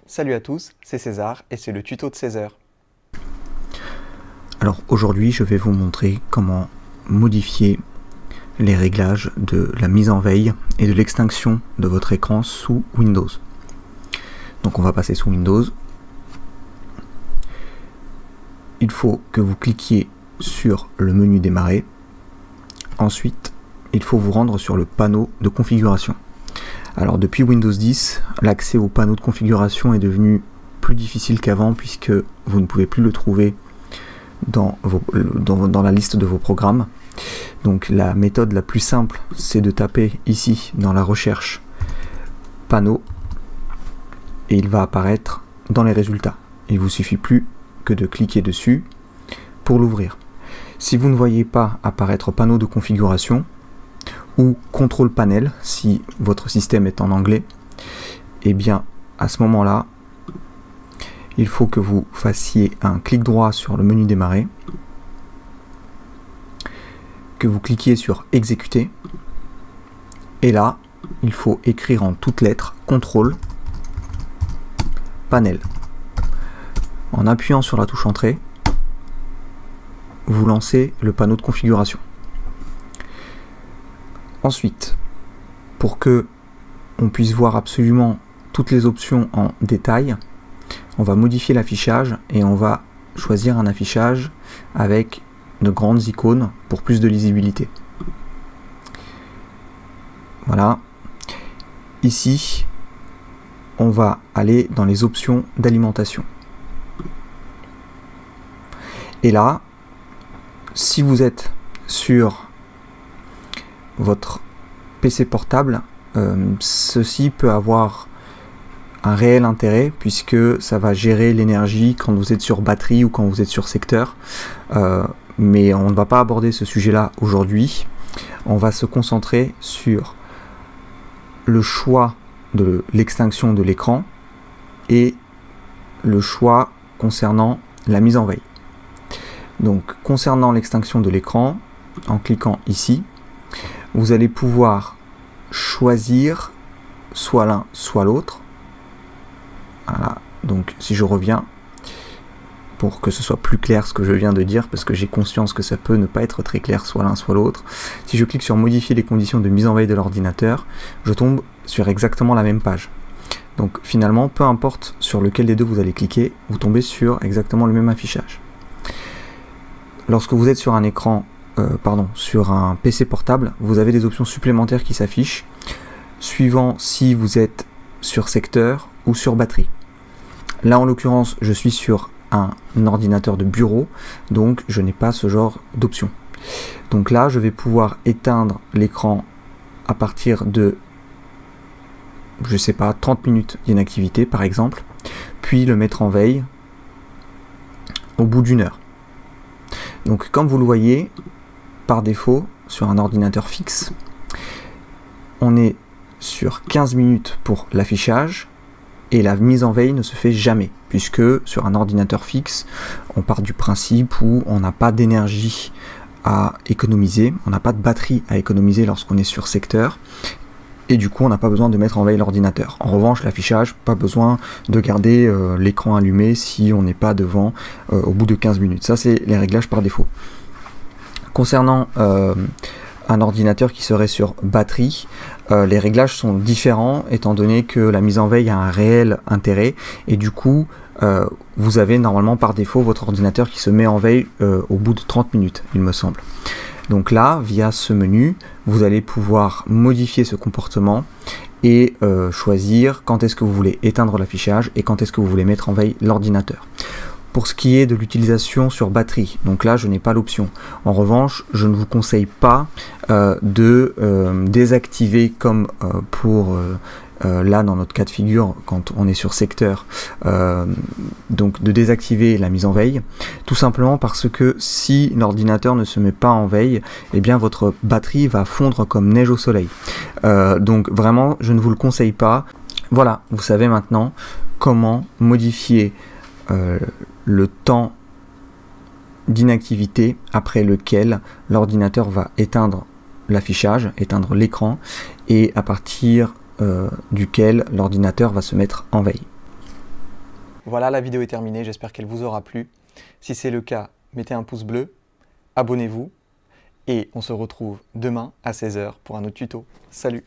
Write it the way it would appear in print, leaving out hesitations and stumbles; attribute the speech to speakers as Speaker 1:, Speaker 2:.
Speaker 1: Salut à tous, c'est César et c'est le tuto de 16 heures.
Speaker 2: Alors aujourd'hui je vais vous montrer comment modifier les réglages de la mise en veille et de l'extinction de votre écran sous Windows. Donc on va passer sous Windows. Il faut que vous cliquiez sur le menu démarrer. Ensuite il faut vous rendre sur le panneau de configuration. Alors depuis Windows 10, l'accès au panneau de configuration est devenu plus difficile qu'avant puisque vous ne pouvez plus le trouver dans la liste de vos programmes. Donc la méthode la plus simple, c'est de taper ici dans la recherche panneau et il va apparaître dans les résultats. Il vous suffit plus que de cliquer dessus pour l'ouvrir. Si vous ne voyez pas apparaître panneau de configuration, ou contrôle panel si votre système est en anglais, et bien à ce moment là il faut que vous fassiez un clic droit sur le menu démarrer, que vous cliquiez sur exécuter et là il faut écrire en toutes lettres contrôle panel. En appuyant sur la touche entrée, vous lancez le panneau de configuration. Ensuite, pour que on puisse voir absolument toutes les options en détail, on va modifier l'affichage et on va choisir un affichage avec de grandes icônes pour plus de lisibilité. Voilà. Ici, on va aller dans les options d'alimentation. Et là, si vous êtes sur votre PC portable, ceci peut avoir un réel intérêt puisque ça va gérer l'énergie quand vous êtes sur batterie ou quand vous êtes sur secteur, mais on ne va pas aborder ce sujet là aujourd'hui. On va se concentrer sur le choix de l'extinction de l'écran et le choix concernant la mise en veille. Donc concernant l'extinction de l'écran, en cliquant ici, vous allez pouvoir choisir soit l'un soit l'autre. Voilà, donc si je reviens, pour que ce soit plus clair ce que je viens de dire, parce que j'ai conscience que ça peut ne pas être très clair soit l'un soit l'autre, si je clique sur modifier les conditions de mise en veille de l'ordinateur, je tombe sur exactement la même page. Donc finalement, peu importe sur lequel des deux vous allez cliquer, vous tombez sur exactement le même affichage. Lorsque vous êtes sur un écran sur un PC portable, vous avez des options supplémentaires qui s'affichent suivant si vous êtes sur secteur ou sur batterie. Là en l'occurrence je suis sur un ordinateur de bureau, donc je n'ai pas ce genre d'option. Donc là je vais pouvoir éteindre l'écran à partir de, je sais pas, 30 minutes d'inactivité par exemple, puis le mettre en veille au bout d'une heure. Donc comme vous le voyez, par défaut, sur un ordinateur fixe, on est sur 15 minutes pour l'affichage et la mise en veille ne se fait jamais, puisque sur un ordinateur fixe, on part du principe où on n'a pas d'énergie à économiser, on n'a pas de batterie à économiser lorsqu'on est sur secteur, et du coup on n'a pas besoin de mettre en veille l'ordinateur. En revanche, l'affichage, pas besoin de garder l'écran allumé si on n'est pas devant au bout de 15 minutes. Ça c'est les réglages par défaut. Concernant un ordinateur qui serait sur batterie, les réglages sont différents étant donné que la mise en veille a un réel intérêt et du coup vous avez normalement par défaut votre ordinateur qui se met en veille au bout de 30 minutes il me semble. Donc là, via ce menu, vous allez pouvoir modifier ce comportement et choisir quand est-ce que vous voulez éteindre l'affichage et quand est-ce que vous voulez mettre en veille l'ordinateur. Pour ce qui est de l'utilisation sur batterie, donc là je n'ai pas l'option. En revanche, je ne vous conseille pas de désactiver comme pour là dans notre cas de figure quand on est sur secteur, donc de désactiver la mise en veille, tout simplement parce que si l'ordinateur ne se met pas en veille, eh bien votre batterie va fondre comme neige au soleil. Donc vraiment je ne vous le conseille pas. Voilà, vous savez maintenant comment modifier le temps d'inactivité après lequel l'ordinateur va éteindre l'affichage, éteindre l'écran, et à partir duquel l'ordinateur va se mettre en veille.
Speaker 1: Voilà, la vidéo est terminée, j'espère qu'elle vous aura plu. Si c'est le cas, mettez un pouce bleu, abonnez-vous et on se retrouve demain à 16 h pour un autre tuto. Salut!